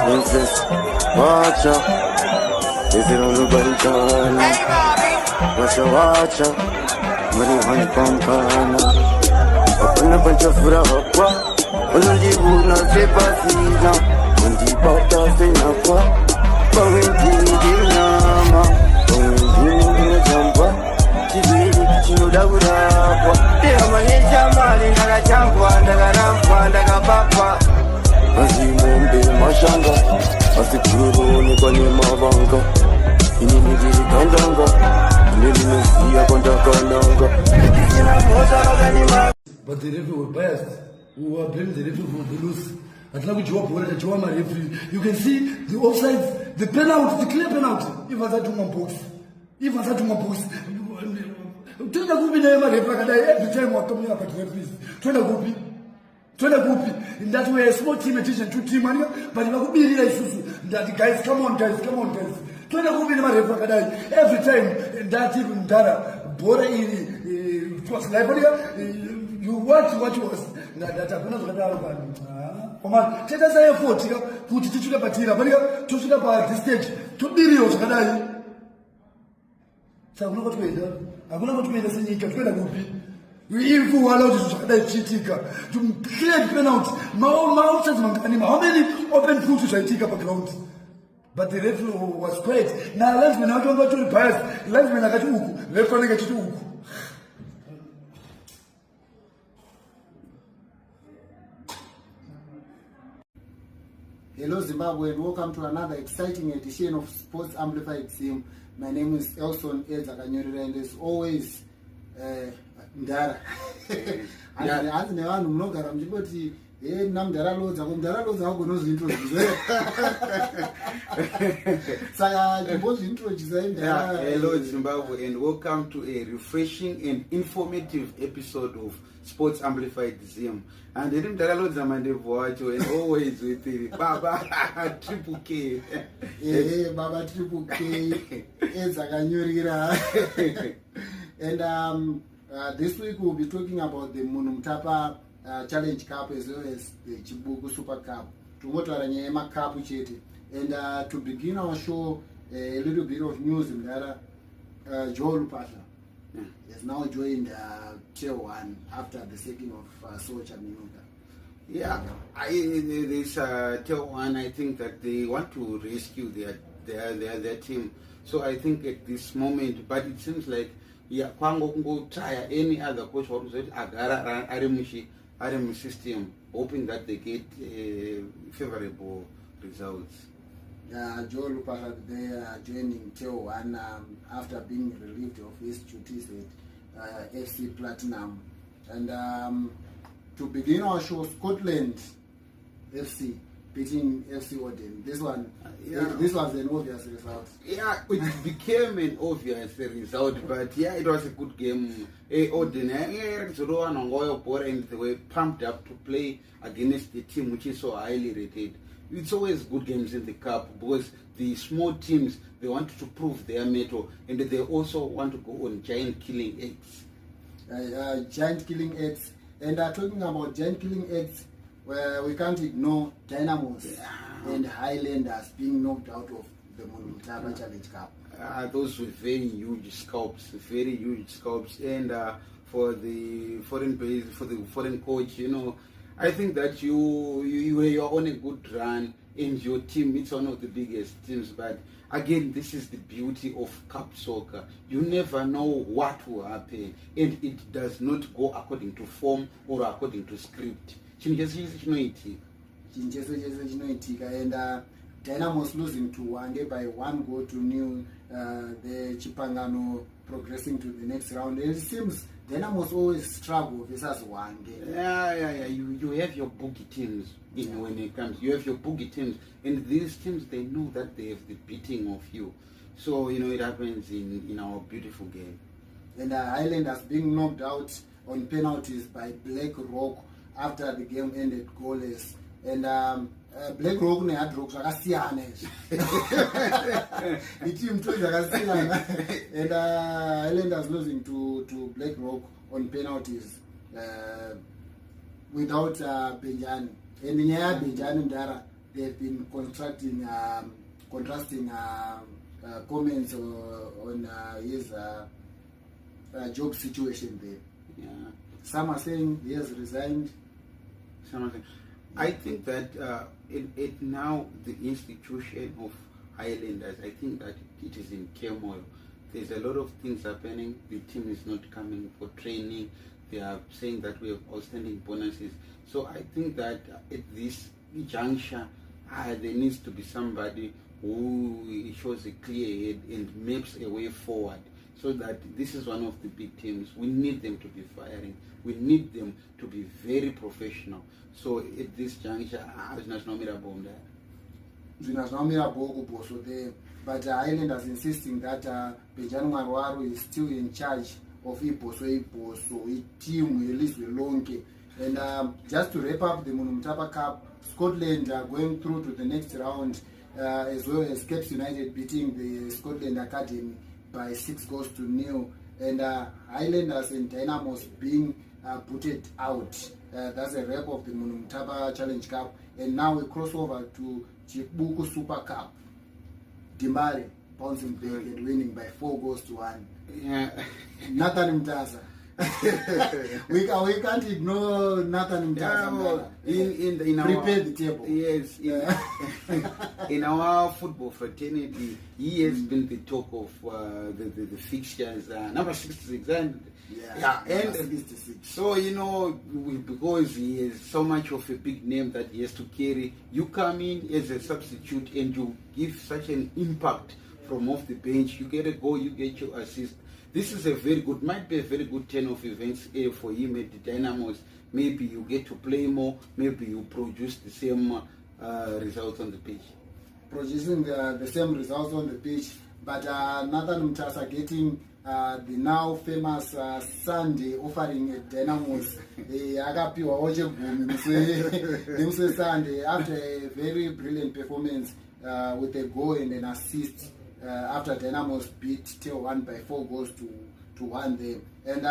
Princess, watch out. If you don't look like Ghana, watch out. Money honey pampana. Open up and just put a hoppa. Only would not say passina. When the butter say no qua. But when the nama, when the jumper, she know that would happen. They are my jamali, and I jump one, and I ramp one, and I papa. Azimombe mashanga asikuru ni kwa nyema banga ini nijiri kandanga nini mesia konta kananga. But the referee was biased. We were blaming the referee for the loose. At least you are referee. You can see the offsides, the penalty, the clear penalty. Even that to my box. Even that to my box. Tuna kupi na yema referee kada every time we're coming up at referees. Tuna kupi. In that way, a small team attention to team money, but you could be that guys, come on guys. Every time that even Dara, Bora it was like you watch what was that I'm not come on, take us a photo, put it to the Patira, but to shoot up at this stage, 2 billion. So I'm not going to make the same. If you allow this to clear penalty, how many open fools I take up a ground? But the referee was quiet. Now let's be not go to the past. Let's be not to let's go get to Hello Zimbabwe and welcome to another exciting edition of Sports Amplified Sim. My name is Elson Edzakanyori and as always Ndara. As nevanhu munogara muchingoti namudhara lodza agonozviintroduce saka chimbozviintroducei. Hello Zimbabwe and welcome to a refreshing and informative episode of Sports Amplified Zim. And iri mudhara lodza mandebvu wacho and always with Baba Triple K. Baba Triple K Edzakanyorira. And this week we'll be talking about the Munhu Mutapa Challenge Cup as well as the Chibuku Super Cup. Tumotara nyema cup chete. And to begin our show, a little bit of news in that Joel Lupasha has now joined Tier 1 after the sacking of Socha Minuta. Yeah, this Tier 1, I think that they want to rescue their team. So I think at this moment, but it seems like kwango try any other coach or agara RM system, hoping that they get favorable results. Joel Lupasha, they are joining Tier 1 after being relieved of his duties at FC Platinum. And to begin our show, Scotland FC beating FC Oden. This was an obvious result. Yeah, it became an obvious result, but yeah, it was a good game. Oden, and they were pumped up to play against the team which is so highly rated. It's always good games in the cup because the small teams, they want to prove their mettle and they also want to go on giant killing eggs. Giant killing eggs. And talking about giant killing eggs, well, we can't ignore Dynamos and Highlanders being knocked out of the Munhu Mutapa Challenge Cup. Those were very huge scalps. And for the foreign coach, I think that you are on a good run and your team, it's one of the biggest teams. But again, this is the beauty of cup soccer. You never know what will happen and it does not go according to form or according to script. And Dynamos losing to Wange by 1-0. The Chipangano progressing to the next round. And it seems Dynamos always struggle versus Wange. Yeah. You have your boogie teams when it comes. You have your boogie teams, and these teams, they know that they have the beating of you. So it happens in our beautiful game. And Highlanders being knocked out on penalties by Black Rock after the game ended goalless. And Black Rock ne had rocks akasiyana the team told akasiyana. And Highlanders losing to Black Rock on penalties without Benjani. And Benjani Ndara they've been contrasting comments on his job situation there. Yeah. Some are saying he has resigned. I think that it now the institution of Highlanders, I think that it is in turmoil. There's a lot of things happening. The team is not coming for training. They are saying that we have outstanding bonuses. So I think that at this juncture, there needs to be somebody who shows a clear head and maps a way forward. So that this is one of the big teams. We need them to be firing. We need them to be very professional. So at this juncture, but Islanders insisting that Benjamin Marwaru is still in charge of Iboso, a team released Lonke. And just to wrap up the Munumtapa Cup, Scotland are going through to the next round, as well as Caps United beating the Scotland Academy by 6-0. And Highlanders and Dynamos being putted out. That's a wrap of the Munumtapa Challenge Cup. And now we cross over to Chibuku Super Cup. Dimari bouncing back and winning by 4-1. Yeah. Nathan Mtasa. we can't ignore Nathan Mtasa. In our, prepare the table. Yes. In our football fraternity, he has been the talk of the fixtures. Number 66 and and 66. So because he is so much of a big name that he has to carry, you come in as a substitute and you give such an impact from off the bench. You get a goal, you get your assist. This is might be a very good turn of events for him at the Dynamos. Maybe you get to play more, maybe you produce the same results on the pitch. Producing the same results on the pitch, but Nathan Mtasa getting the now famous Sunday offering at Dynamos. Agapiwa Oje Gumi Sunday after a very brilliant performance with a goal and an assist after Dynamos beat T1 by 4-1 there. And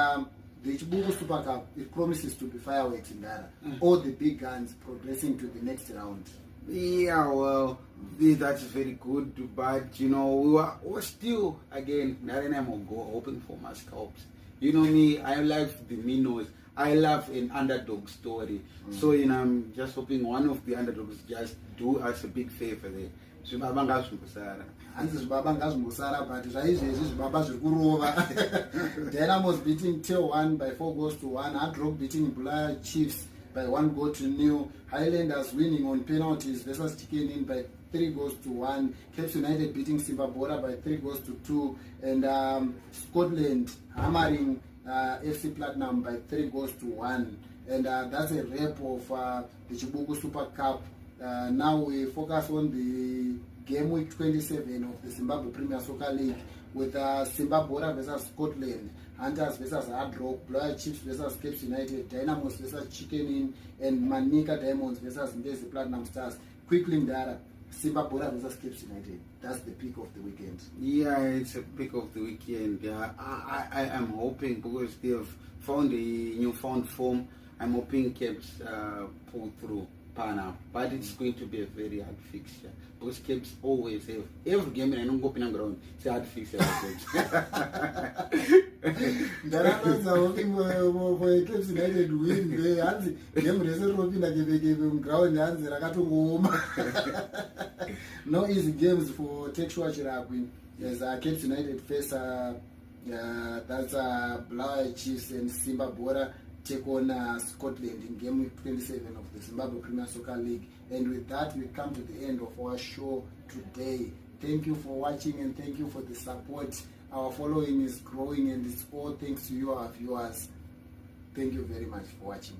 the Chibuku Super Cup, it promises to be fireworks in Ghana. All the big guns progressing to the next round. Yeah, well, that's very good, but we were still, again, hoping for my scalps. You know me, I love the minnows. I love an underdog story. So I'm just hoping one of the underdogs just do us a big favor there. Hanzi Baba Ngazmusara, but Baba Zurova. Dynamos beating T1 by 4-1. Hard Rock beating Blair Chiefs by 1-0. Highlanders winning on penalties versus Chicken In by 3-1. Caps United beating Simbabora by 3-2. And Scotland hammering FC Platinum by 3-1. And that's a wrap of the Chibuku Super Cup. Now we focus on the game week 27 of the Zimbabwe Premier Soccer League with Simbabora versus Scotland, Hunters versus Hard Rock, Blair Chiefs versus Caps United, Dynamos versus Chicken In, and Manica Diamonds versus Ndezi Platinum Stars. Quickly, Ndara, Simbabora versus Caps United. That's the pick of the weekend. Yeah, it's a pick of the weekend. I am hoping, because they have found a newfound form, I'm hoping Caps pull through. But it's going to be a very hard fixture, because Caps always have every game, and I don't go in the ground, it's a hard fixture. The Rattles are hoping for a Caps United win. They had the game result hoping that they gave him ground and the Rakato home. No easy games for Texua Chiragwin. There's Caps United face that's Blair Chiefs and Simbabora take on Scotland in game week 27 of the Zimbabwe Premier Soccer League. And with that, we come to the end of our show today. Thank you for watching and thank you for the support. Our following is growing, and it's all thanks to you, our viewers. Thank you very much for watching.